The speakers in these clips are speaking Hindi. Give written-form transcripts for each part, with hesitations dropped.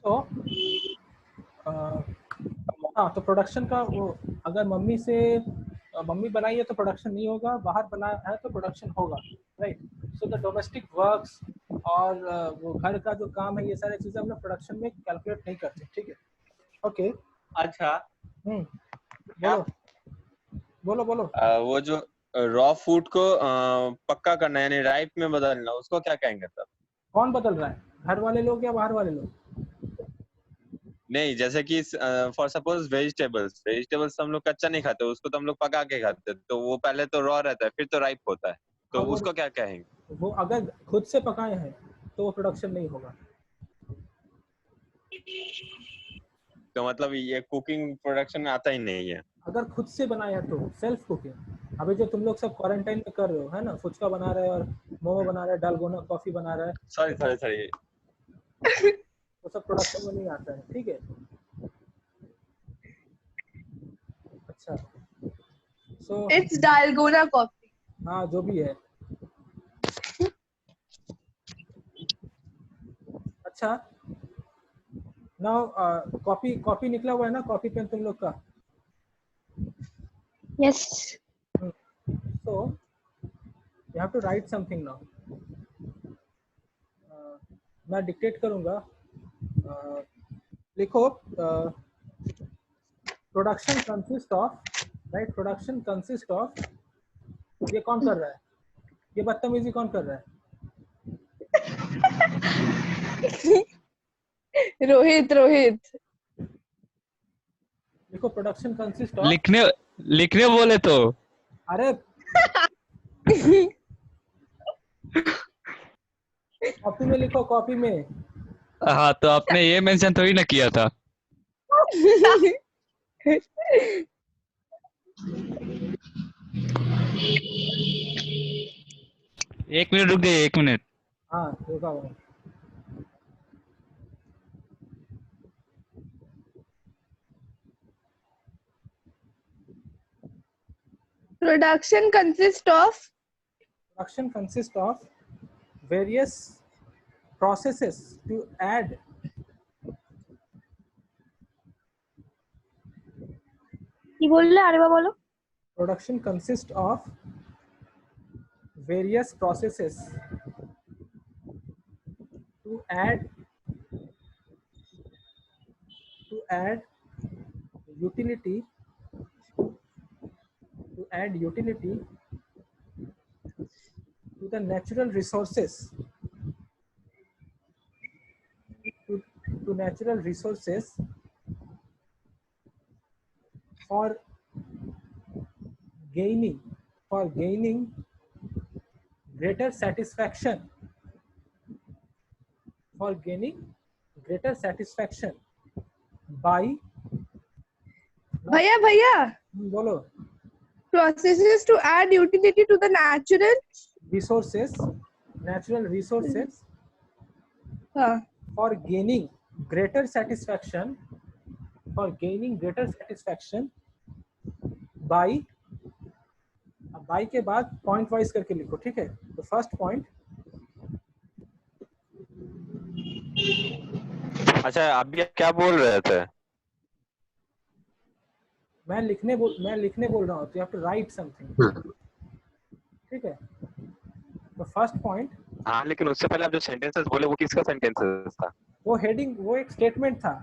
तो हाँ, तो प्रोडक्शन का वो अगर मम्मी बनाई है तो प्रोडक्शन नहीं होगा, बाहर बनाया है तो प्रोडक्शन होगा, right. So the domestic works और वो घर का जो काम है, ये सारी चीजें हम लोग प्रोडक्शन में कैलकुलेट नहीं करते, ठीक है। ओके। अच्छा, बोलो बोलो बोलो। वो जो रॉ फूड को पक्का करना यानी राइप में बदलना, उसको क्या कहेंगे तब? कौन बदल रहा है, घर वाले लोग या बाहर वाले लोग? नहीं, जैसे कि फॉर सपोज वेजिटेबल्स हम लोग कच्चा नहीं खाते, उसको तो हम लोग पका के खाते, तो वो पहले तो रॉ रहता है, फिर तो राइप होता है, तो उसको क्या कहेंगे? वो अगर खुद से पकाए हैं तो वो प्रोडक्शन नहीं होगा। तो मतलब ये कुकिंग प्रोडक्शन में आता ही नहीं है। अगर खुद से बनाया तो सेल्फ कुकिंग। अभी जो तुम लोग सब क्वारंटाइन में कर रहे हो, है ना, फुचका बना रहे हो और मोमो बना रहे हो, डालगोना कॉफी बना रहे हैं, सॉरी वो सब प्रोडक्शन में नहीं आता है, ठीक है। अच्छा, सो इट्स डालगोना कॉफी। हाँ, जो भी है। अच्छा, नाउ कॉपी निकला हुआ है ना, कॉपी पेन तुम लोग का? Yes. So you have to write something now. मैं डिक्टेट करूंगा, लिखो। Production consist of, right, production consist of, ये कौन कर रहा है, ये बदतमीजी कौन कर रहा है? रोहित। लिखो प्रोडक्शन कंसिस्ट ऑफ। लिखने बोले तो। अरे कॉपी में लिखो, कॉपी में। हाँ, तो आपने ये मेंशन थोड़ी ना किया था। एक मिनट रुक जाइए, 1 मिनट। हाँ, रुका हुआ। Production consists of various processes to add কি বললে আরেকবার বলো? Production consists of various processes to add utility to the natural resources, for gaining greater satisfaction by भैया बोलो processes to add utility to the natural resources हाँ for gaining greater satisfaction by के बाद पॉइंट वाइज करके लिखो, ठीक है। तो फर्स्ट पॉइंट, अच्छा, अभी आप क्या बोल रहे थे? मैं लिखने बोल रहा हूँ, तो you have to write something, ठीक है। तो फर्स्ट पॉइंट, हाँ, लेकिन उससे पहले आप जो सेंटेंसेस बोले वो किसका सेंटेंसेस था? वो हेडिंग, वो एक स्टेटमेंट था,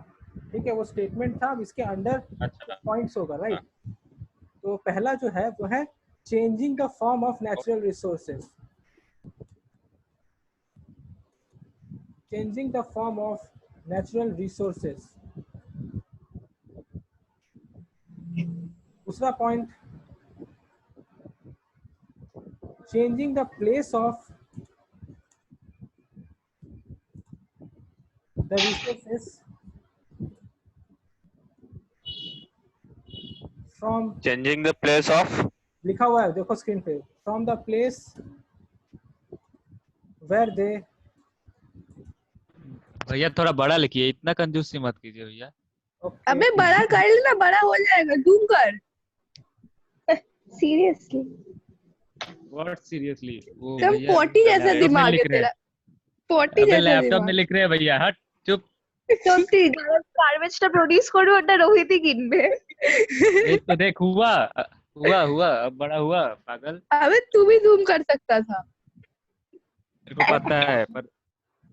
ठीक है, वो स्टेटमेंट था। अब इसके अंडर अच्छा, पॉइंट्स होगा, राइट। तो पहला जो है वो है changing the form of natural resources, दूसरा point, changing the place of the resources from, changing the place of, लिखा हुआ है देखो स्क्रीन पे, from the place where they, भैया थोड़ा बड़ा लिखिए, इतना कंजूसी मत कीजिए भैया। okay, अबे बड़ा कर लेना, बड़ा हो जाएगा, जूम कर। Seriously what seriously? वो तुम भैया पोटी जैसा लैपटॉप में दिमाग लिख है रहे हैं। तेरा, পটি अबे जैसा लैपटॉप में दिमाग। लिख रहे हैं भैया, हट चुप। সত্যি গার্বেজটা প্রডিউস করবে ওটা রোহিতই কিনবে। ये तो देख हुआ हुआ अब बड़ा हुआ पागल। अबे तू भी जूम कर सकता था। मेरे को पता है पर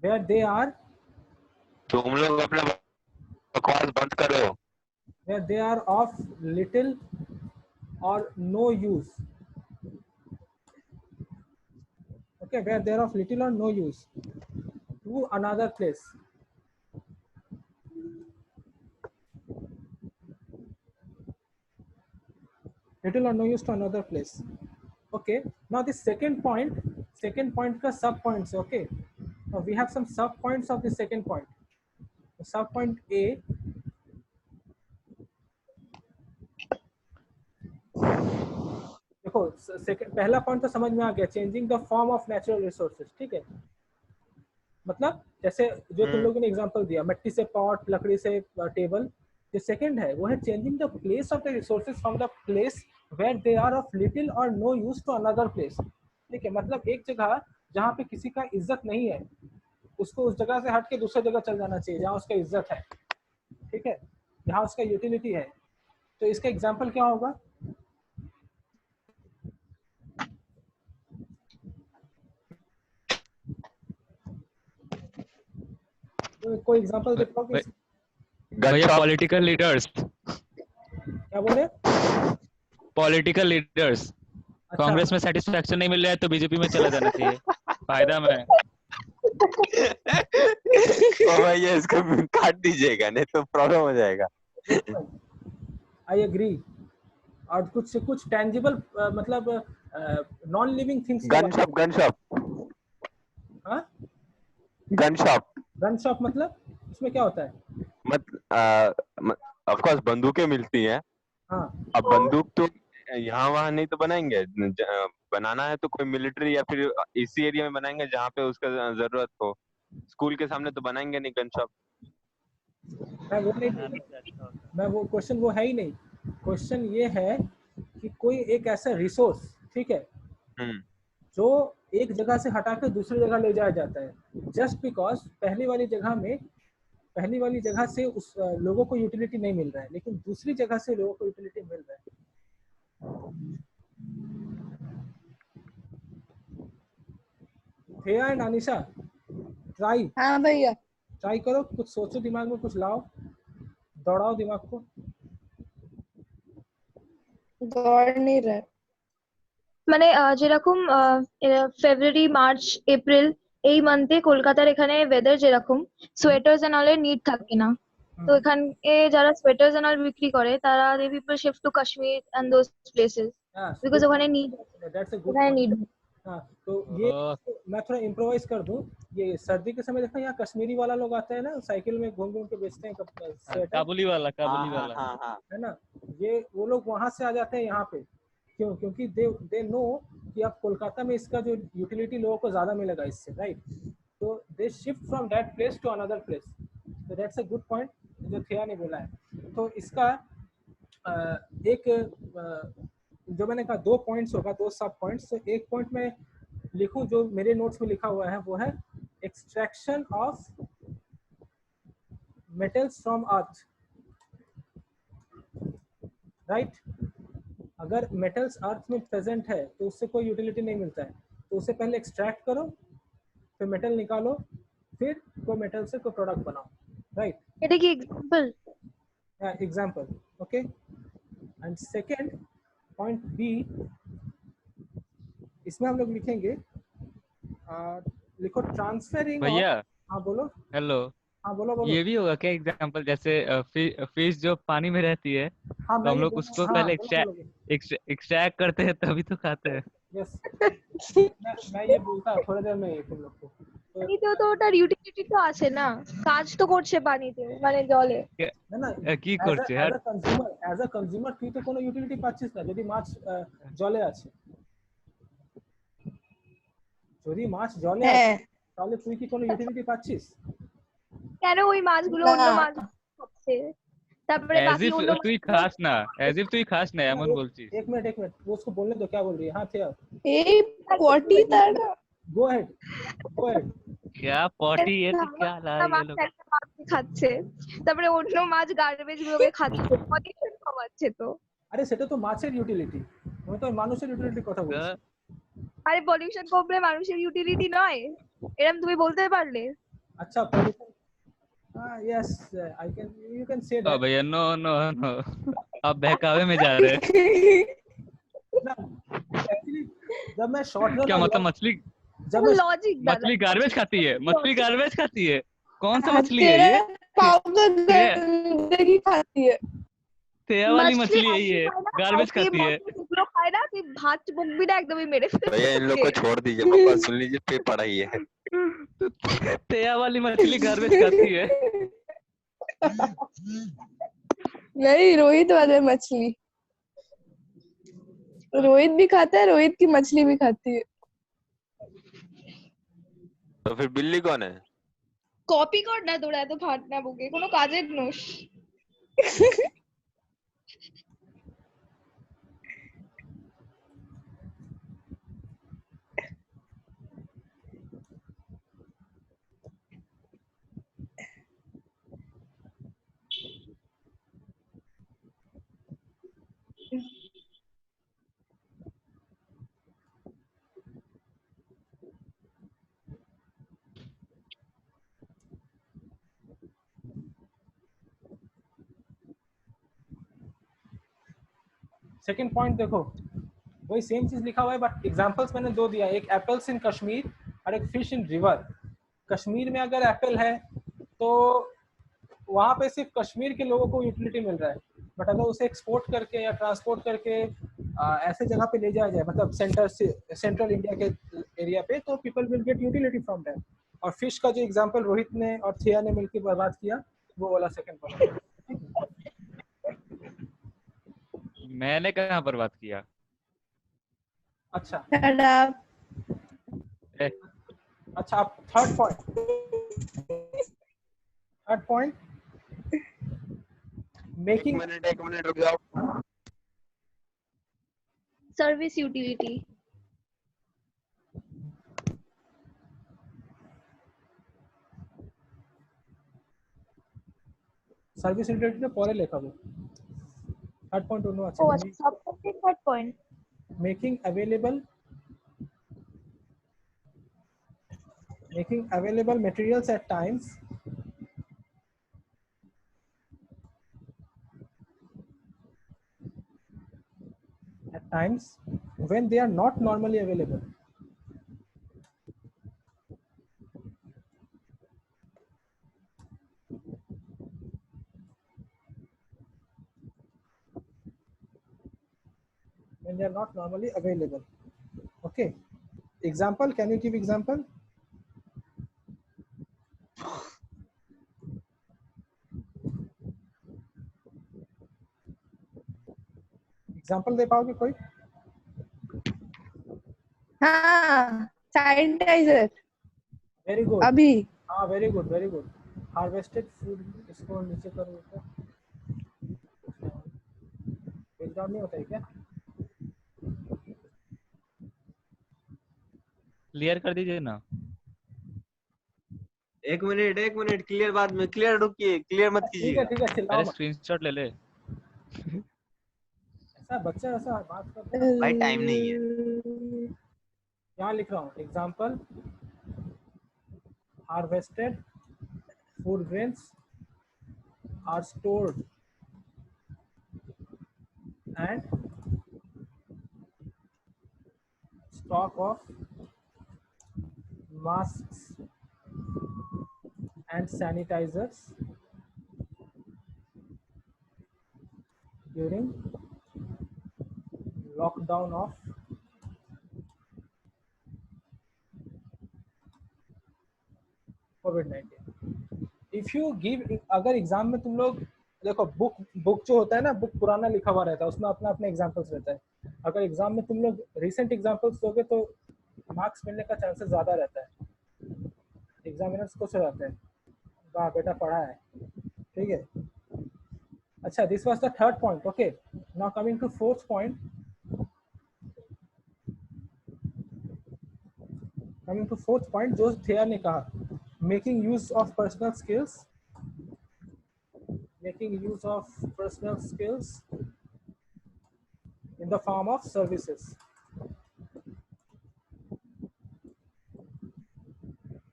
where they are तुम लोग अपना बकवास बंद करो। where they are of little or no use. Okay, where they are of little or no use to another place. Little or no use to another place. Okay, now the second point ka sub points. Okay, now we have some sub points of the second point. So sub point A, देखो सेकंड पहला पॉइंट तो समझ में आ गया, changing the form of natural resources. ठीक है, मतलब जैसे जो तुम लोगों ने एग्जांपल दिया, मिट्टी से पॉट, लकड़ी से टेबल। जो सेकंड है वो है changing the place of the resources from the place where they are of little और no use to another place. ठीक है, मतलब एक जगह जहाँ पे किसी का इज्जत नहीं है, उसको उस जगह से हट के दूसरी जगह चल जाना चाहिए जहाँ उसका इज्जत है। ठीक है, जहाँ उसका यूटिलिटी है। तो इसका एग्जाम्पल क्या होगा? कोई एग्जांपल दे पाओगे? भैया पॉलिटिकल लीडर्स, क्या बोले? Political leaders. अच्छा, कांग्रेस में सेटिस्फैक्शन नहीं मिल रहा है तो बीजेपी में चला जाना चाहिए, फायदा में। तो भैया इसको काट दीजिएगा नहीं तो प्रॉब्लम हो जाएगा। I agree. और कुछ टेंजिबल मतलब non living things. Gun shop मतलब उसमें क्या होता है? ऑफ कोर्स बंदूकें मिलती हैं। हाँ, अब बंदूक तो यहाँ वहाँ नहीं तो बनाएंगे, बनाना है तो कोई मिलिट्री या फिर इसी एरिया में बनाएंगे जहाँ पे उसका जरूरत हो। स्कूल के सामने तो बनाएंगे नहीं गन शॉप। मैं वो क्वेश्चन वो है ही नहीं। क्वेश्चन ये है कि कोई एक ऐसा रिसोर्स, ठीक है, जो एक जगह से हटा कर दूसरी जगह ले जाया जाता है, जस्ट बिकॉज पहली वाली जगह से उस लोगों को यूटिलिटी नहीं मिल रहा है, लेकिन दूसरी जगह से लोगों को यूटिलिटी मिल रहा है। थेया एंड अनिशा, ट्राई हाँ भैया। करो, कुछ सोचो, दिमाग में कुछ लाओ, दौड़ाओ दिमाग को। दौड़ नहीं रहा। মানে যেরকম ফেব্রুয়ারি মার্চ এপ্রিল এই মান্থে কলকাতার এখানে ওয়েদার যেরকম সোয়েটার্স এন্ড অল এর নিড থাকে না, তো এখানে যারা সোয়েটার্স এন্ড অল বিক্রি করে তারা the people shift to Kashmir and those places because ওখানে নিড, दैट्स अ गुड ওখানে নিড। हाँ, तो ये मैं थोड़ा इम्प्रोवाइज कर दूं। ये सर्दी के समय देखा, यहाँ कश्मीरी वाला लोग आते हैं ना, साइकिल में घूम घूम के बेचते हैं स्वेटर, काबुली वाला है ना। ये वो लोग वहां से आ जाते हैं यहाँ पे। क्यों? क्योंकि दे नो कि अब कोलकाता में इसका जो यूटिलिटी लोगों को ज्यादा मिलेगा इससे, राइट। तो they shift from that place to another place. तो दैट्स अ गुड पॉइंट जो थिया ने बोला है। तो इसका एक जो मैंने कहा 2 पॉइंट्स होगा, 2 सब पॉइंट्स। तो एक पॉइंट में लिखूं जो मेरे नोट्स में लिखा हुआ है, वो है extraction of metals from earth, right. अगर मेटल्स अर्थ में प्रेजेंट है तो उससे कोई यूटिलिटी नहीं मिलता है, तो उसे पहले एक्सट्रैक्ट करो, फिर मेटल निकालो, फिर कोई मेटल से कोई प्रोडक्ट बनाओ, राइट। এটা কি example? Example, okay. And second point B, इसमें हम लोग लिखेंगे, लिखो ट्रांसफरिंग। भैया हाँ बोलो। हेलो, हाँ बोलो। ये भी होगा क्या एग्जांपल? जैसे फिश जो पानी में रहती है, हाँ, तो हम लोग उसको पहले एक्सट्रैक्ट करते हैं तभी तो खाते हैं। यस, मैं ये बोलता थोड़ी देर में तुम लोग को। পানিতেও তো ওটার ইউটিলিটি তো আছে না, কাজ তো করছে পানিতে মানে জলে। না কি করছে এজ আ কনজিউমার তুই তো কোনো ইউটিলিটি পাচ্ছিস না। যদি মাছ জলে আছে, তাহলে তুই কি কোনো ইউটিলিটি পাচ্ছিস? কেন ওই মাছগুলো অন্য মাছ খাচ্ছে, তারপরে বাকি অন্য তুই খাস না, এজ ইফ তুই খাস না এমন বলছিস। एक मिनट वो उसको बोलने दो, क्या बोल रही है। हाँ थिया, এই পটি তার गो अहेड। क्या পটি এতে क्या ला ये মাছ लोग একটা মাছ খাচ্ছে, তারপরে অন্য মাছ গার্বেজ গুলোকে খাচ্ছে, পলিউশন কমাচ্ছে তো। আরে সেটা তো মাছের ইউটিলিটি, আমি তো মানুষের ইউটিলিটির কথা বলছি। আরে পলিউশন কমলে মানুষের ইউটিলিটি নয়, এরকম তুমি বলতে পারলে? अच्छा pollution, yes I can, you can say oh that भैया नो नो नो आप बहकावे में जा रहे हैं ना। एक्चुअली जब मैं शॉर्ट रन क्या मतलब मछली जब मैं लॉजिक मछली गार्बेज खाती है मछली गार्बेज खाती है कौन सा मछली है तेरा ये पाउडर ये- गंदगी खाती है। तेया वाली मछली है ये খায় না, गार्बेज আর खाती তুই है যেগুলো খায় না, তুই ভাত বকবি না, একদমই মেরে ফেলবি भैया इन लोग को তোকে। छोड़ दीजिए, पापा सुन लीजिए, पे पढ़ाई है। तेया वाली मछली गार्बेज खाती है नहीं, रोहित वाले मछली, रोहित भी खाता है, रोहित की मछली भी खाती है। तो फिर बिल्ली कौन है? কপি কর না তোরা, এত ভাট না বকে, কোনো কাজের নোস। सेकंड पॉइंट देखो, वही सेम चीज लिखा हुआ है बट एग्जांपल्स मैंने दो दिया, एक एप्पल्स इन कश्मीर और एक फिश इन रिवर। कश्मीर में अगर एप्पल है तो वहाँ पे सिर्फ कश्मीर के लोगों को यूटिलिटी मिल रहा है, बट अगर उसे एक्सपोर्ट करके या ट्रांसपोर्ट करके ऐसे जगह पे ले जाया जाए, मतलब सेंट्रल इंडिया के एरिया पे, तो people will get utility from that. और फिश का जो एग्जांपल रोहित ने और थिया ने मिलकर बर्बाद किया, वो वाला सेकंड पॉइंट। मैंने कहाँ पर बात किया अच्छा Shut up. अच्छा, अब थर्ड पॉइंट मेकिंग, एक मिनट रुक जाओ। Service utility. সার্ভিস রিলেটেড পরে লেখাবো। থার্ড পয়েন্ট অন্য আছে, ও আচ্ছা, subjective third point. Making available materials at times when they are not normally available. When they are not normally available. Okay. Example, can you give example? Example दे पाओगे कोई? हाँ, सैनिटाइजर वेरी गुड, अभी। हाँ very good very good. Harvested food, इसको नीचे करो ऊपर, बैकग्राउंड नहीं होता है क्या? क्लियर कर दीजिए ना एक मिनट क्लियर, बाद में क्लियर, रुकिए, क्लियर मत ठीक कीजिएगा। है ठीक है, चिल्लाओ अरे मत। स्क्रीनशॉट ले ले ऐसा बच्चा ऐसा बात करते हैं, भाई टाइम नहीं है। यहाँ लिख रहा हूँ example, harvested food grains are stored and stock of masks and sanitizers during lockdown of COVID-19. If you give, अगर एग्जाम में तुम लोग देखो, बुक जो होता है ना, बुक पुराना लिखा हुआ रहता है, उसमें अपना अपना एग्जाम्पल्स रहता है। अगर एग्जाम में तुम लोग रिसेंट एग्जाम्पल्स दोगे तो मार्क्स मिलने का चांसेस ज़्यादा रहता है, एग्जामिनर्स खुश हो जाते हैं, वाह बेटा पढ़ा है, ठीक है। अच्छा, this was the third point. Okay, now coming to fourth point. Coming to fourth point जो थिया ने कहा, making use of personal skills, making use of personal skills in the form of services,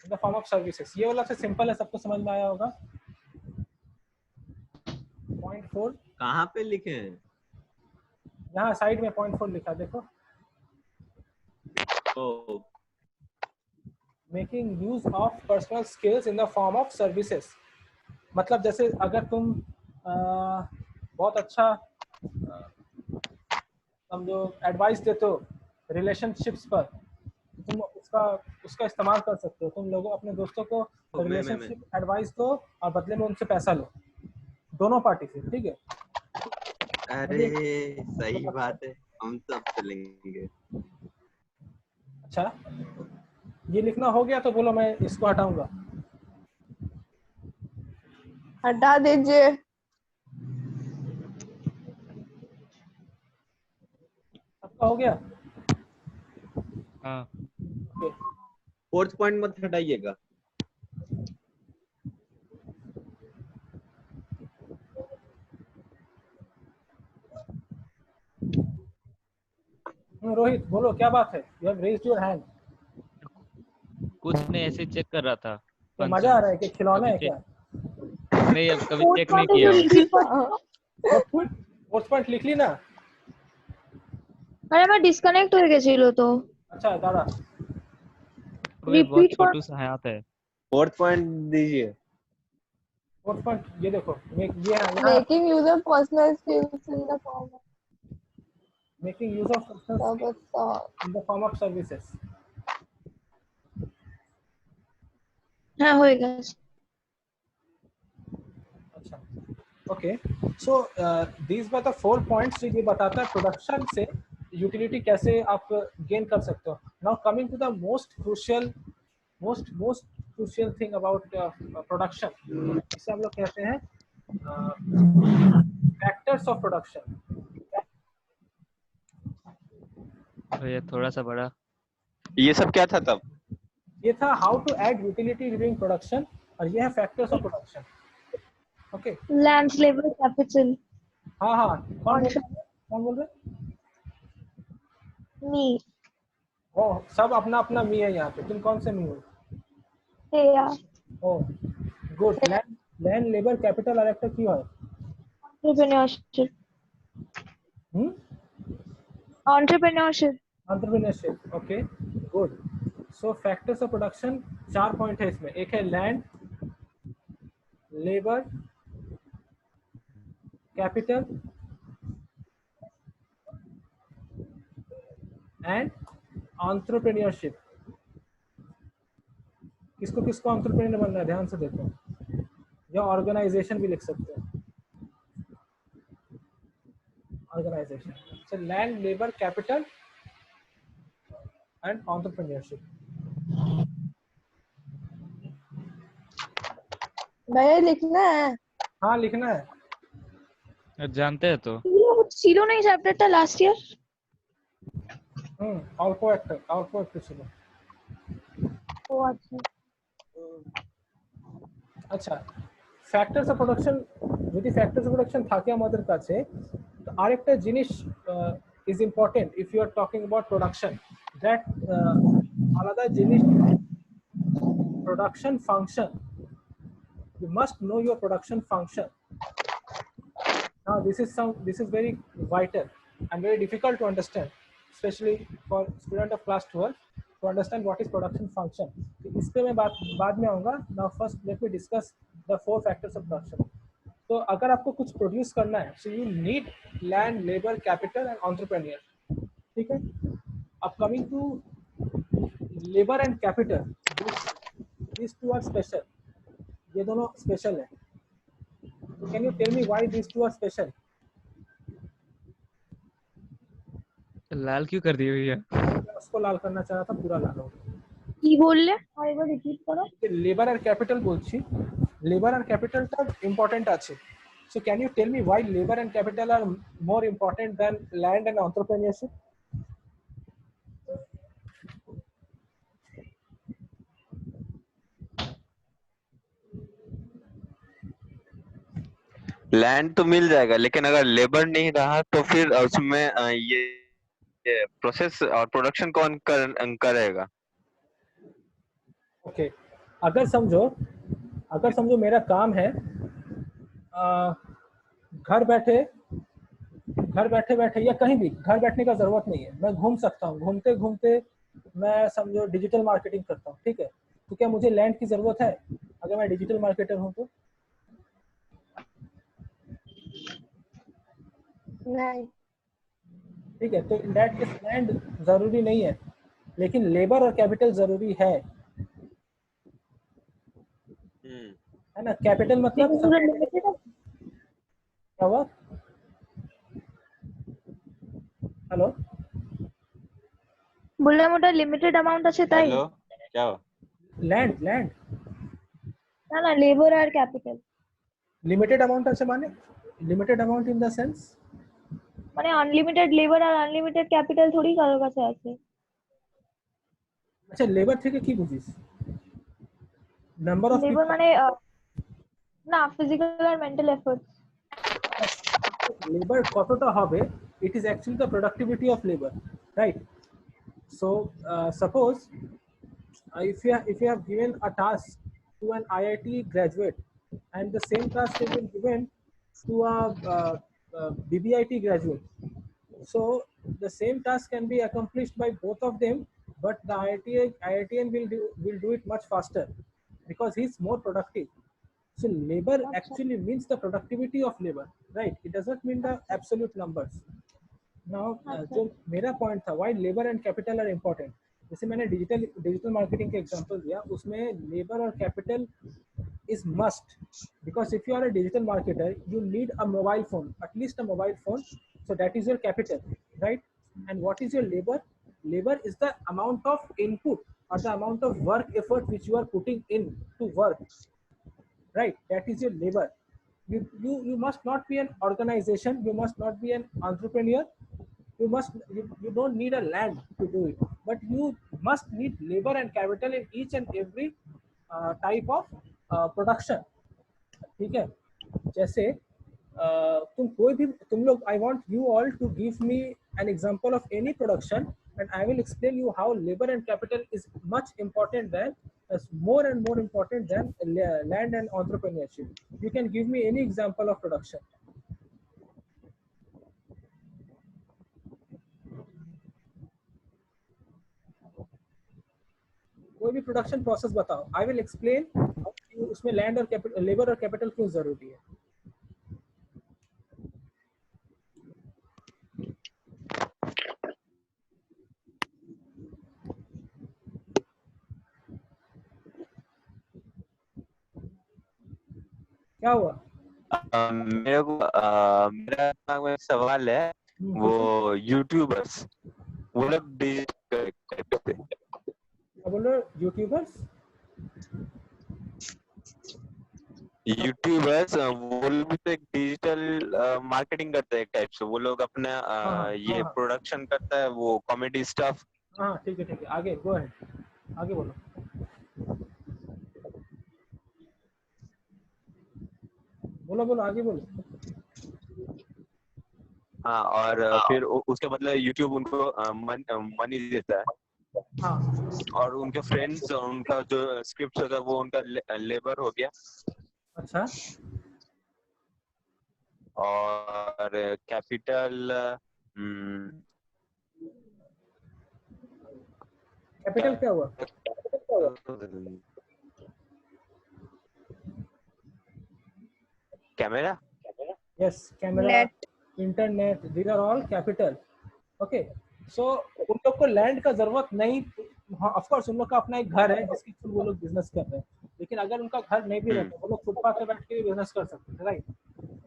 in the form of services. ये वाला से सिंपल है, सबको समझ में आया होगा। पॉइंट 4 कहाँ पे लिखे हैं? यहाँ साइड में पॉइंट 4 लिखा देखो, oh, making use of personal skills in the form of services. मतलब जैसे अगर तुम बहुत अच्छा समझो एडवाइस देते हो रिलेशनशिप्स पर, तुम उसका इस्तेमाल कर सकते हो। तुम लोगों अपने दोस्तों को रिलेशनशिप एडवाइस दो और बदले में उनसे पैसा लो, दोनों पार्टी से, ठीक है। अरे सही बात है, हम सब चलेंगे। अच्छा, ये लिखना हो गया तो बोलो मैं इसको हटाऊंगा। हटा दीजिए। सबका हो गया? हाँ। ओके, फोर्थ पॉइंट मत हटाइएगा। रोहित बोलो क्या बात है? You have raised your hand. कुछ नहीं, ऐसे चेक कर रहा था। तो मजा आ रहा है कि खिलौना है कभी क्या? नहीं, अब कभी चेक नहीं किया। फोर्थ पॉइंट लिख ली ना? আরে আমার ডিসকানেক্ট হয়ে গেছিল তো। अच्छा दादा, अबे बहुत Repeat छोटू सा हाथ है। फोर्थ पॉइंट दीजिए। फोर्थ पॉइंट ये देखो, ये है यहाँ, making use of personal skills in the form of making use of personal in the form of services. হ্যাঁ হয়ে গেছে। अच्छा, okay, so these were the 4 points जो ये बताता है प्रोडक्शन से यूटिलिटी कैसे आप गेन कर सकते हो। Now coming to the most crucial thing about production, इसे हम लोग कहते हैं फैक्टर्स ऑफ प्रोडक्शन। ये थोड़ा सा बड़ा। ये सब क्या था तब? ये था how to add utility during production, और ये है factors of production. Okay, land labour capital. हाँ हाँ, कौन बोल रहे? मी। ओ, सब अपना अपना मी है यहाँ पे। तुम कौन से मी हो? हे या ओ गुड। लैंड लेबर कैपिटल আর একটা কি হয়? Entrepreneurship. Entrepreneurship. Entrepreneurship, okay good. So factors of production 4 point है इसमें। एक है land, labour, capital and entrepreneurship. किसको किसको एंटरप्रेन्योर बनना है ध्यान से देखो, या ऑर्गेनाइजेशन भी लिख सकते हैं, organisation. So land, labour, capital and entrepreneurship. भैया लिखना है। हाँ लिखना है। जानते हैं तो। ছিল না এই চ্যাপ্টারটা লাস্ট ইয়ার? অল্প একটু ছিল। ও আচ্ছা। আচ্ছা, ফ্যাক্টরস অফ প্রোডাকশন, যদি ফ্যাক্টরস অফ প্রোডাকশন থাকে আমাদের কাছে, তো আরেকটা জিনিস is important if you are talking about production, that আলাদা জিনিস production function. You must know your production function. Now this is very vital and very difficult to understand, especially for student of class 12 to understand what is production function. इस पे मैं बाद में आऊँगा। Now first let me discuss the 4 factors of production. तो अगर आपको कुछ प्रोड्यूस करना है, so you need land, labor, capital and entrepreneur, ठीक है। अब coming to labor and capital, these two are special, ये दोनों स्पेशल है। Can you tell me why this two are special? लाल क्यों कर दी हुई है? उसको लाल करना चाह रहा था, पूरा लाल हो गया। কি বললে আরেকবার রিপিট করো। লেবার আর ক্যাপিটাল বলছি, লেবার আর ক্যাপিটালটা ইম্পর্টেন্ট আছে। So can you tell me why labour and capital are more important than land and entrepreneurship? Land तो मिल जाएगा, लेकिन अगर लेबर नहीं रहा तो फिर उसमें ये प्रोसेस और प्रोडक्शन कौन करेगा? ओके, अगर समझो मेरा काम है अ, घर बैठे बैठे या कहीं भी घर बैठने का जरूरत नहीं है, मैं घूम सकता हूँ, घूमते घूमते मैं समझो डिजिटल मार्केटिंग करता हूँ, ठीक है। तो क्या मुझे लैंड की जरूरत है अगर मैं डिजिटल मार्केटर हूँ तो? नहीं। ठीक है, तो इन दैट केस लैंड जरूरी नहीं है, लेकिन लेबर और कैपिटल जरूरी है ना। कैपिटल मतलब पूरा लिमिटेड क्या हुआ? हेलो, বললাম ওটা লিমিটেড অ্যামাউন্ট আছে তাই। हेलो, क्या हुआ? लैंड না না, লেবার আর ক্যাপিটাল। लिमिटेड अमाउंट আছে মানে limited amount in the sense মানে আনলিমিটেড লেবার আর আনলিমিটেড ক্যাপিটাল থোড়ি কারোর কাছে আছে। আচ্ছা লেবার থেকে কি বুঝিস? Number of labour people? মানে না, ফিজিক্যাল আর মেন্টাল এফোর্ট। লেবার কতটা হবে, it is actually the productivity of labor, right? So suppose if you have given a task to an IIT graduate and the same task has been given to a BBIT graduate, so the same task can be accomplished by both of them, but the IITian will do it much faster because he is more productive. So labor actually means the productivity of labor, right? It doesn't mean the absolute numbers. Now जो मेरा पॉइंट था why labor and capital are important, जैसे मैंने डिजिटल मार्केटिंग के एग्जांपल दिया, उसमें लेबर और capital is must, because if you are a digital marketer you need a mobile phone, at least a mobile phone, so that is your capital, right? And what is your labor? Labor is the amount of input or the amount of work effort which you are putting in to work, right? That is your labor. You must not be an organization, you must not be an entrepreneur, you don't need a land to do it, but you must need labor and capital in each and every type of production, ठीक है। जैसे तुम लोग I want you all to give me an example of any production and I will explain you how labor and capital is much important than more and more important than land and entrepreneurship. You can give me any example of production. कोई भी प्रोडक्शन प्रोसेस बताओ, आई विल एक्सप्लेन उसमें लैंड और कैपिटल, लेबर और कैपिटल क्यों जरूरी है। क्या हुआ? मेरा दिमाग में एक सवाल है, वो यूट्यूबर्स वो लोग क्या बोल रहे हो? यूट्यूबर्स वो लोग भी तो एक डिजिटल मार्केटिंग करते हैं एक टाइप से, वो लोग अपना ये प्रोडक्शन करता है, वो कॉमेडी स्टफ। हाँ ठीक है आगे गो अहेड, आगे बोलो। बोलो आगे बोलो। हाँ, और फिर उसके बदले यूट्यूब उनको मनी देता है। हाँ, और उनके फ्रेंड्स, उनका जो स्क्रिप्ट होता है वो उनका लेबर हो गया। अच्छा, और कैपिटल क्या हुआ? Camera, yes, camera, internet, these are all capital. Okay, so उन लोग को लैंड का जरूरत नहीं, ऑफ कोर्स उन लोग का अपना एक घर है जिसके थ्रू वो लोग बिजनेस कर रहे हैं, लेकिन अगर उनका घर नहीं भी रहता वो लोग फुटपाथ पे बैठ के बिजनेस कर सकते हैं, राइट?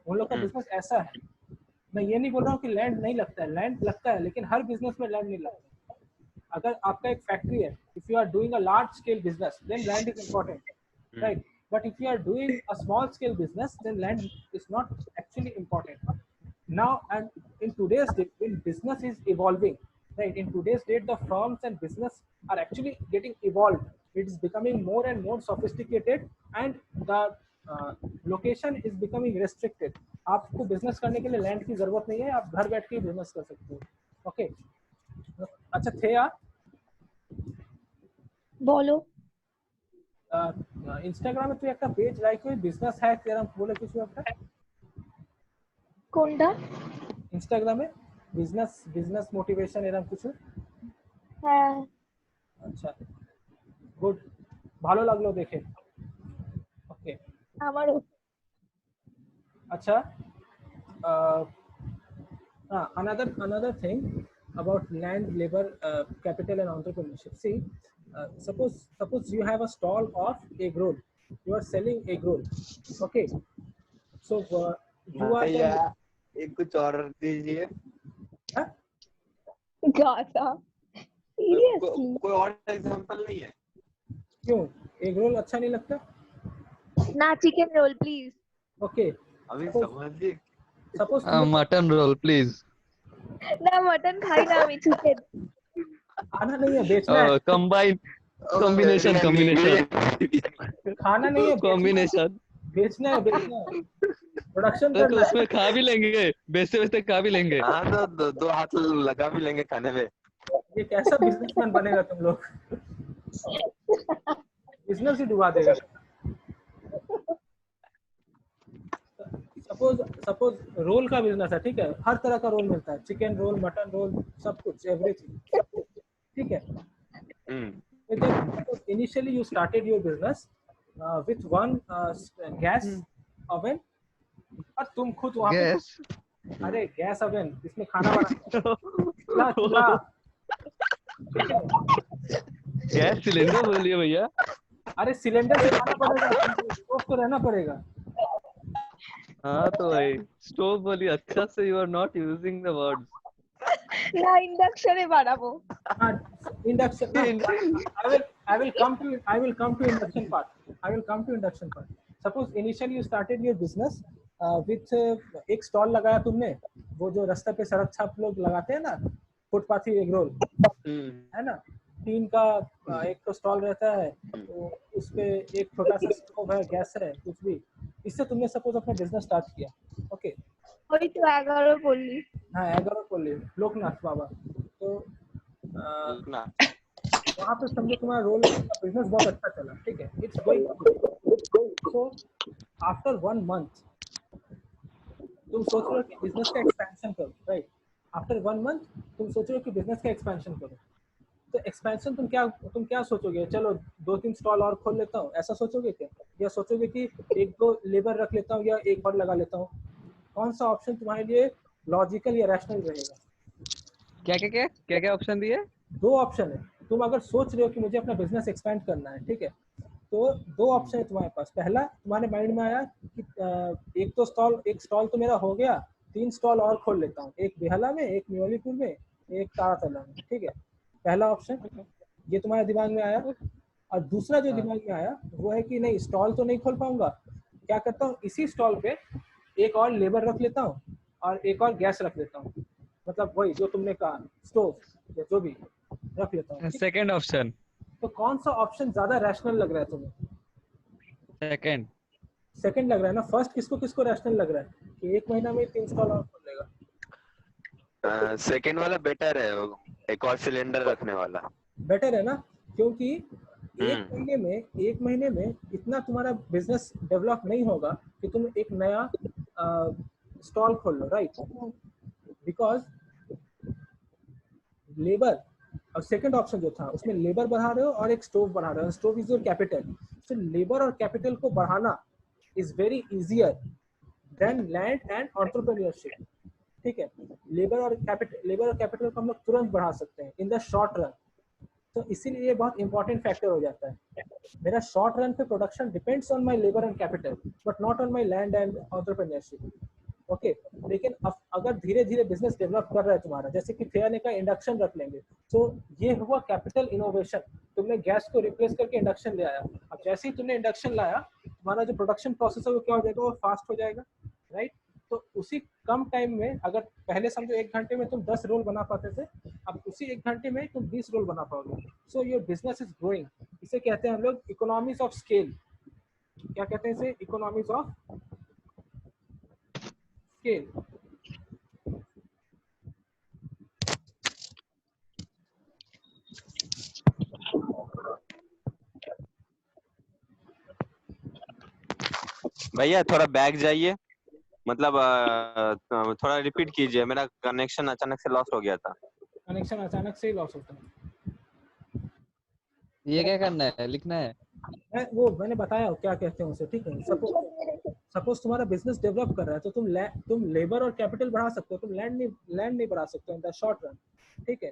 उन लोग का बिजनेस ऐसा है। मैं ये नहीं बोल रहा हूँ कि लैंड नहीं लगता है, लैंड लगता है, लेकिन हर बिजनेस में लैंड नहीं लगता। अगर आपका एक फैक्ट्री है, if you are doing a large scale business then land is important, right? But if you are doing a small scale business, then land is not actually important. Now, and in today's date, when business is evolving, right? In today's date, the firms and business are actually getting evolved. It is becoming more and more sophisticated, and the location is becoming restricted. आपको बिजनेस करने के लिए लैंड की जरूरत नहीं है, आप घर बैठ के बिजनेस कर सकते हो। ओके अच्छा थे आप বলো। ইনস্টাগ্রামে তুই একটা পেজ লাইক ওই বিজনেস হ্যাক এরকম বলে কিছু একটা কোনটা? ইনস্টাগ্রামে বিজনেস বিজনেস মোটিভেশন এরকম কিছু? হ্যাঁ। আচ্ছা গুড, ভালো লাগলো দেখে। ওকে আমারও। আচ্ছা another thing about land, labor, capital and entrepreneurship. See, suppose you have a stall of egg roll, you are selling egg roll, okay, so you are भैया एक कुछ और दीजिए। huh? गाता सीरियसली? कोई और एग्जांपल नहीं है? क्यों egg roll अच्छा नहीं लगता? না, চিকেন রোল প্লিজ। okay अभी Suppose- समझिए। suppose mutton roll please. না মটন খাই না আমি, চিকেন। खाना नहीं है, बेचना है। कंबाइन कॉम्बिनेशन कॉम्बिनेशन खाना नहीं है, कॉम्बिनेशन। बेचना है, बेचना है, प्रोडक्शन तो करना उसमें है। खा भी लेंगे, बेचते बेचते खा भी लेंगे। हाँ तो दो हाथ लगा भी लेंगे खाने में। ये कैसा बिजनेसमैन बनेगा तुम लोग? बिजनेस ही डुबा देगा। सपोज रोल का बिजनेस है, ठीक है, हर तरह का रोल मिलता है, चिकन रोल, मटन रोल, सब कुछ, एवरीथिंग, ठीक है। Initially you started your business with one gas oven, और तुम खुद वहाँ पे, गैस अरे गैस ओवन इसमें खाना बना, चूल्हा, गैस सिलेंडर बोलिए भैया। अरे सिलेंडर से खाना पड़ेगा, स्टोव तो रहना पड़ेगा। हाँ तो भाई स्टोव बोलिए अच्छा से, you are not using the words. না ইন্ডাকশনে বানাবো। Induction. I will come to induction part. Suppose initially you started your business with एक स्टॉल लगाया तुमने, वो जो रास्ते पे सड़क छाप लोग लगाते हैं ना, फुटपाथी एग रोल, है ना, टीन का एक तो स्टॉल रहता है, तो उस पे एक छोटा सा स्टोव है, गैस है, कुछ भी, इससे तुमने सपोज अपना बिजनेस स्टार्ट किया। ओके ওই তো 11 বললি। हाँ 11 को ले लोकनाथ बाबा, तो वहाँ पे समझो तुम्हारा रोल बिजनेस बहुत अच्छा चला, ठीक है, it's going so after 1 month तुम सोच रहे हो कि बिजनेस का एक्सपेंशन करो, राइट, आफ्टर 1 मंथ तुम सोच रहे हो कि बिजनेस का एक्सपेंशन करो, तो एक्सपेंशन तुम क्या सोचोगे, चलो 2-3 स्टॉल और खोल लेता हूँ, ऐसा सोचोगे क्या, या सोचोगे कि 1-2 लेबर रख लेता हूँ या एक और लगा लेता हूँ? कौन सा ऑप्शन तुम्हारे लिए लॉजिकल या रैशनल रहेगा? क्या ऑप्शन दिए? 2 ऑप्शन है, तुम अगर सोच रहे हो कि मुझे अपना बिजनेस एक्सपेंड करना है, ठीक है, तो 2 ऑप्शन है तुम्हारे पास। पहला तुम्हारे माइंड में आया कि एक स्टॉल तो मेरा हो गया, 3 स्टॉल और खोल लेता हूँ, एक बेहला में, एक न्योलीपुर में, एक तारातला में, ठीक है, पहला ऑप्शन ये तुम्हारे दिमाग में आया। और दूसरा जो दिमाग में आया वो है कि नहीं, स्टॉल तो नहीं खोल पाऊंगा, क्या करता हूँ, इसी स्टॉल पे एक और लेबर रख लेता हूँ और एक और गैस रख लेता हूँ, मतलब वही जो तुमने कहा स्टोव या जो भी रख लेता हूँ। Second option. तो कौन सा ऑप्शन ज्यादा रैशनल लग रहा है तुम्हें? सेकंड लग रहा है ना। फर्स्ट किसको रैशनल लग रहा है कि 1 महीना में 3 स्टॉल और खोल लेगा? सेकंड वाला बेटर है, एक और सिलेंडर रखने वाला बेटर है ना, क्योंकि एक महीने में इतना तुम्हारा बिजनेस डेवलप नहीं होगा कि तुम एक नया स्टॉल खोल लो, राइट, बिकॉज लेबर, और सेकंड ऑप्शन जो था उसमें लेबर बढ़ा रहे हो और एक स्टोव बढ़ा रहे हो, stove is your capital, so labour और कैपिटल को बढ़ाना is very easier than land and entrepreneurship, ठीक है। लेबर और कैपिटल को हम लोग तुरंत बढ़ा सकते हैं इन द शॉर्ट रन, तो इसीलिए ये बहुत इंपॉर्टेंट फैक्टर हो जाता है। मेरा शॉर्ट रन पे production depends on my labour and capital but not on my land and entrepreneurship, okay. लेकिन अगर धीरे धीरे बिजनेस डेवलप कर रहा है तुम्हारा, जैसे कि फेयर ने का इंडक्शन रख लेंगे, तो ये हुआ कैपिटल इनोवेशन, तुमने गैस को रिप्लेस करके इंडक्शन ले आया। अब जैसे ही तुमने इंडक्शन लाया, तुम्हारा जो प्रोडक्शन प्रोसेस है वो क्या हो जाएगा, वो फास्ट हो जाएगा, राइट। तो उसी कम टाइम में, अगर पहले समझो 1 घंटे में तुम 10 रोल बना पाते थे, अब उसी 1 घंटे में तुम 20 रोल बना पाओगे। So your business is growing, इसे कहते हैं हम लोग इकोनॉमीज ऑफ स्केल। क्या कहते हैं इसे? Economies of scale. भैया थोड़ा बैक जाइए, मतलब थोड़ा रिपीट कीजिए, मेरा कनेक्शन अचानक से लॉस हो गया था। कनेक्शन अचानक से ही लॉस होता है। ये क्या करना है, लिखना है? वो मैंने बताया क्या कहते हैं उसे, ठीक है। सपोज तुम्हारा बिजनेस डेवलप कर रहा है तो तुम लेबर और कैपिटल बढ़ा सकते हो, तुम लैंड नहीं बढ़ा सकते इन द शॉर्ट रन, ठीक है।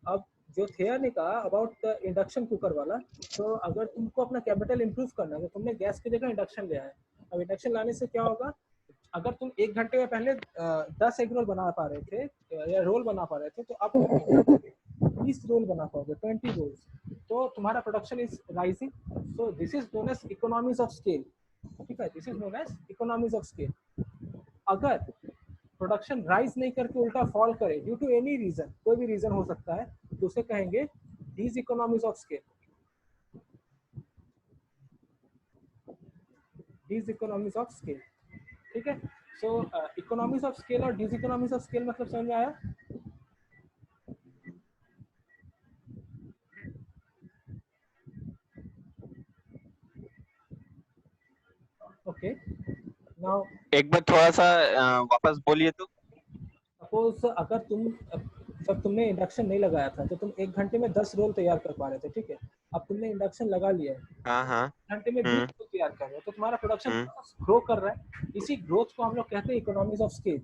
अब जो थिया ने कहा अबाउट द इंडक्शन कुकर वाला, तो अगर तुमको अपना कैपिटल इंप्रूव करना है तो तुमने गैस की जगह इंडक्शन लिया है। अब इंडक्शन लाने से क्या होगा, अगर तुम 1 घंटे में पहले 10 एग रोल बना पा रहे थे या रोल बना पा रहे थे, तो अब 20 रोल बना पाओगे, 20 रोल्स, तो तुम्हारा production is rising. So this is known as economies of scale, ठीक है। This is known as economies of scale. अगर प्रोडक्शन राइज नहीं करके उल्टा फॉल करे ड्यू टू एनी रीजन, कोई भी रीजन हो सकता है, तो उसे कहेंगे these economies of scale, these economies of scale, ठीक है। सो इकोनॉमीज ऑफ स्केल और डीज इकोनॉमीज ऑफ स्केल मतलब समझ में आया? ओके, नाउ एक बार थोड़ा सा वापस बोलिए तो। सपोज अगर जब तुमने इंडक्शन नहीं लगाया था तो तुम 1 घंटे में 10 रोल तैयार कर पा रहे थे, ठीक है। अब तुमने इंडक्शन लगा लिया है, हाँ 1 घंटे में 20 रोल तैयार कर रहे हो, तो तुम्हारा प्रोडक्शन ग्रो कर रहा है। इसी ग्रोथ को हम लोग कहते हैं इकोनॉमीज ऑफ स्केल।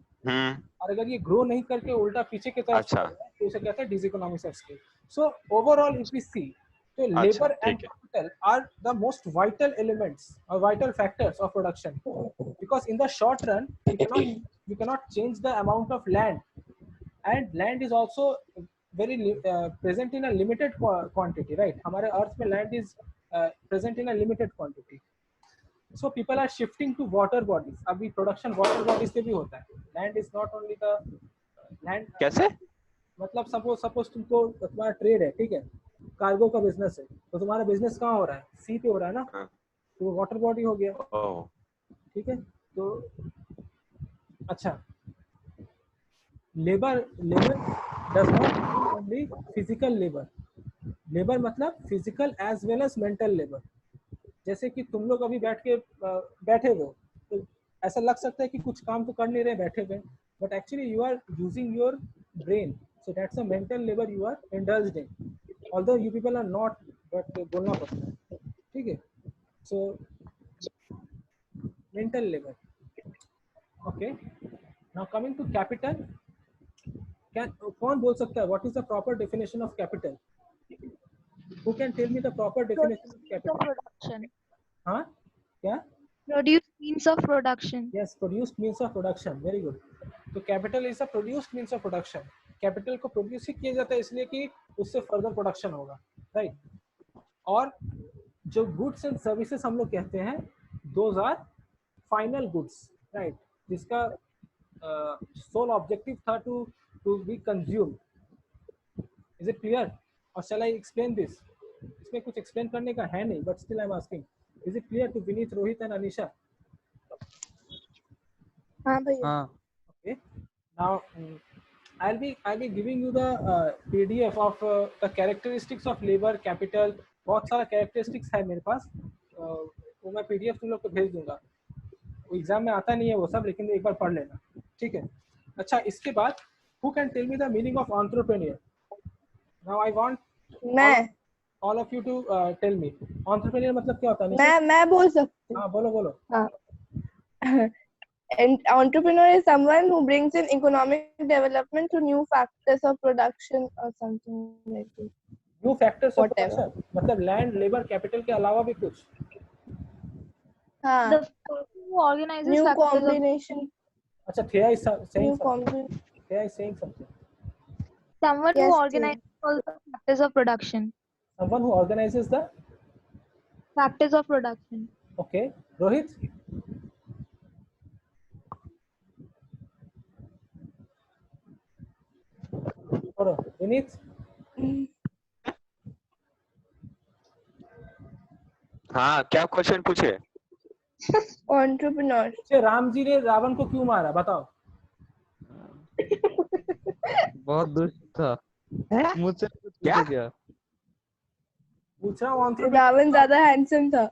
और अगर ये ग्रो नहीं करके उल्टा पीछे की तरफ अच्छा, तो उसे कहते हैं this economies of scale. So overall if we see, तो labour and capital are the most vital elements और vital factors of production, because in the short run you cannot change the amount of land, and land is also very present in a limited quantity, right? हमारे अर्थ में land is present in a limited quantity, so people are shifting to water bodies. अभी production water bodies से भी होता है। land is not only the land, कैसे? मतलब सपोज तुमको तुम्हारा ट्रेड है, ठीक है, कार्गो का बिजनेस है, तो तुम्हारा बिजनेस कहाँ हो रहा है? सी पे हो रहा है ना, तो वो वाटर बॉडी हो गया, ठीक है। तो अच्छा, labour does not only physical labour मतलब physical as well as mental labour. जैसे कि तुम लोग अभी बैठे हो, तो ऐसा लग सकता है कि कुछ काम तो कर नहीं रहे, बैठे हुए, but actually you are using your brain, so that's a mental labour you are indulged in, although you people are not, but बोलना पड़ता है, ठीक है। So mental labour, okay. Now coming to capital, कौन बोल सकता है what is the proper definition of capital? Who can tell me the proper definition of capital? Production. हाँ, क्या? Produce means of production. Yes, produced means of production. Very good. तो capital is a produced means of production. Capital को प्रोड्यूस ही किया जाता है इसलिए कि उससे फर्दर प्रोडक्शन होगा, राइट। और जो गुड्स एंड सर्विसेज हम लोग कहते हैं, those are final goods, right, जिसका सोल ऑब्जेक्टिव था to be consume. Is it clear? और शैल आई एक्सप्लेन दिस? इसमें कुछ एक्सप्लेन करने का है नहीं, but still I am asking, is it clear to Vineet, Rohit and Anisha? हाँ भैया। हाँ। Okay. Now I'll be giving you the PDF of the characteristics of labor capital. बहुत सारा characteristics है मेरे पास, वो मैं PDF तुम लोग को भेज दूंगा। वो एग्जाम में आता नहीं है वो सब, लेकिन एक बार पढ़ लेना, ठीक है। अच्छा, इसके बाद who can tell me the meaning of entrepreneur? Now I want मैं all of you to tell me entrepreneur मतलब क्या होता है? मैं बोल सकती हाँ, बोलो। हूँ। And entrepreneur is someone who brings in economic development to new factors of production or something like this. New factors of Whatever. production मतलब land, labor, capital के अलावा भी कुछ? हाँ, The person who organizes new factors of combination, अच्छा, Thea is saying new something. combination. Thea is saying something. someone who Yes, organizes all the factors of production. Someone who organizes the, Factors of production. okay. Rohit? Or Vineet? हाँ, क्या क्वेश्चन पूछे? Entrepreneur. अच्छा, राम जी ने रावण को क्यों मारा बताओ? बहुत दुष्ट था, मुझसे कुछ क्या? पूछे क्या? पूछ रहा हूँ entrepreneur रावण ज्यादा हैंडसम था.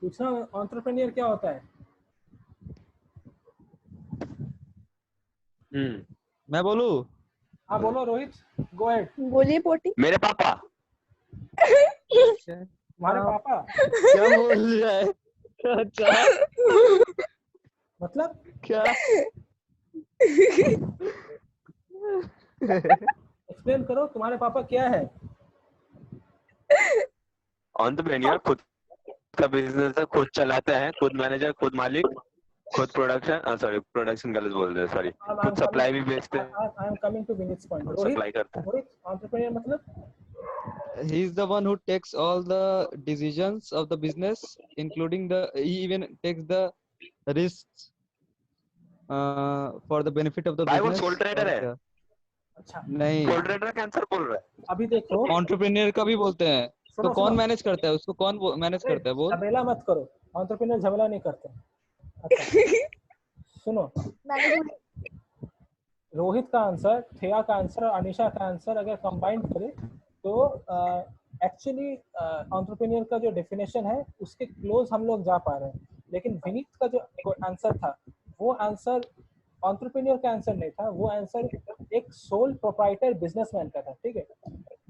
पूछ रहा हूँ entrepreneur क्या होता है? मैं बोलूं? हाँ बोलो रोहित, गो अहेड. बोलिए पोटी. मेरे पापा। तुम्हारे हाँ। पापा क्या बोल रहा है? अच्छा, मतलब क्या? एक्सप्लेन करो, तुम्हारे पापा क्या है? एंटरप्रेन्योर खुद का बिजनेस है, खुद चलाते हैं, खुद मैनेजर, खुद मालिक, खुद प्रोडक्शन, सॉरी प्रोडक्शन गलत बोल रहे हैं, सॉरी, खुद सप्लाई भी बेचते हैं, आई एम कमिंग टू विनीत's point. रोहित, सप्लाई करते हैं। रोहित entrepreneur मतलब? He is the one who takes all the decisions of the business, including he even takes the risks for the benefit of the भाई वो business. सोल ट्रेडर और है, क्या? अच्छा नहीं, सोल ट्रेडर कैंसर बोल रहा है। अभी देखो, entrepreneur का भी बोलते हैं। तो सुनो कौन सुनो, मैनेज करता है उसको? कौन मैनेज करता है बोल? झमेला मत करो, entrepreneur झमेला नहीं करते. अच्छा सुनो, रोहित का आंसर, थेया का आंसर और अनिशा का आंसर अगर कंबाइन करें तो एक्चुअली एंटरप्रेन्योर का जो डेफिनेशन है उसके क्लोज हम लोग जा पा रहे हैं. लेकिन विनीत का जो आंसर था वो आंसर एंटरप्रेन्योर का आंसर नहीं था, वो आंसर एक सोल प्रोप्राइटर बिजनेसमैन का था. ठीक है,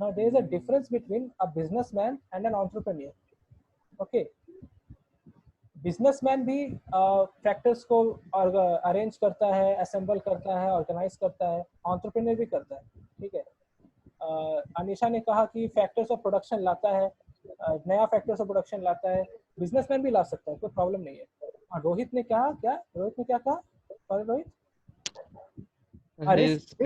now there is a difference between a businessman and an entrepreneur. Okay, businessman भी फैक्टर्स को अरेंज करता है, असेंबल करता है, ऑर्गेनाइज करता है, एंटरप्रेन्योर भी करता है. ठीक है, अनिशा ने कहा कि फैक्टर्स ऑफ प्रोडक्शन लाता है, नया फैक्टर्स ऑफ प्रोडक्शन लाता है, बिजनेसमैन भी ला सकता है, कोई प्रॉब्लम नहीं है. और रोहित ने कहा क्या, रोहित ने क्या कहा? और रोहित रिस्क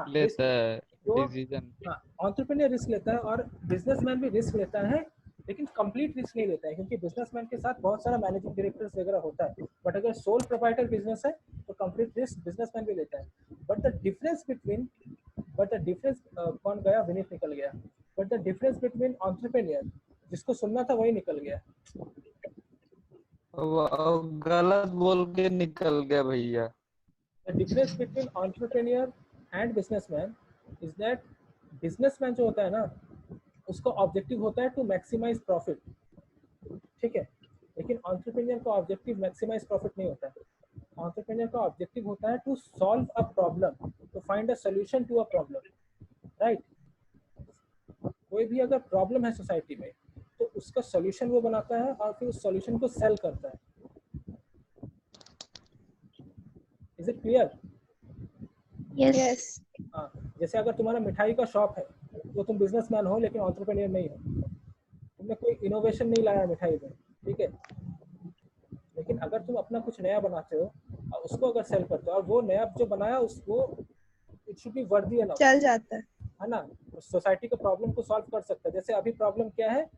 लेता है, डिसीजन। एंटरप्रेन्योर रिस्क लेता है और बिजनेसमैन भी रिस्क लेता है, लेकिन कंप्लीट रिस्क नहीं लेता है क्योंकि बिजनेसमैन के साथ बहुत सारा मैनेजिंग डायरेक्टर्स वगैरह होता है. बट अगर सोल प्रोप्राइटर बिजनेस है तो कंप्लीट रिस्क बिजनेसमैन भी लेता है. बट द डिफरेंस कौन गया? विनीत निकल गया. But the difference between entrepreneur, जिसको सुनना था वही निकल गया. गलत बोल के निकल गया भैया। The difference between entrepreneur and businessman is that businessman जो होता है ना उसका ऑब्जेक्टिव होता है टू मैक्सिमाइज प्रॉफिट. ठीक है, लेकिन entrepreneur का ऑब्जेक्टिव मैक्सिमाइज प्रॉफिट नहीं होता है. entrepreneur का ऑब्जेक्टिव होता है to solve a problem, to find a solution to a problem. Right, कोई भी अगर प्रॉब्लम है सोसाइटी में तो उसका सोल्यूशन वो बनाता है और फिर उस सोल्यूशन को सेल करता है. Is it clear? यस. हाँ, जैसे अगर तुम्हारा मिठाई का शॉप है तो तुम बिजनेसमैन हो लेकिन एंटरप्रेन्योर नहीं हो, तुमने कोई इनोवेशन नहीं लाया मिठाई में. ठीक है, लेकिन अगर तुम अपना कुछ नया बनाते हो और उसको अगर सेल करते हो और वो नया जो बनाया उसको it should be worthy enough, चल जाता है ना, सोसाइटी के प्रॉब्लम को सॉल्व कर सकता है. जैसे अभी प्रॉब्लम क्या है,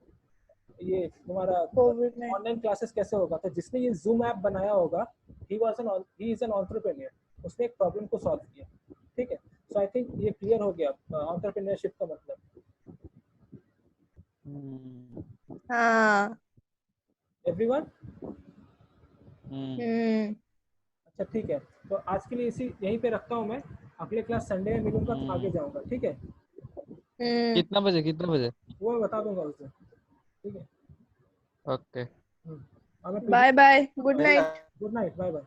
ये तुम्हारा कोविड ऑनलाइन क्लासेस कैसे होगा, तो जिसने ये जूम ऐप बनाया होगा ही इज एन एंटरप्रेन्योर, उसने एक प्रॉब्लम को सॉल्व किया. ठीक है, सो आई थिंक ये क्लियर हो गया एंटरप्रेन्योरशिप का मतलब. हाँ. एवरीवन? अच्छा ठीक है, तो आज के लिए यहीं पे रखता हूँ मैं. अगले क्लास संडे में मिलूंगा तो आगे जाऊंगा. ठीक है, कितना बजे वो मैं बता दूंगा उसे. ठीक है, okay, bye bye bye. Good night. Good night, bye bye.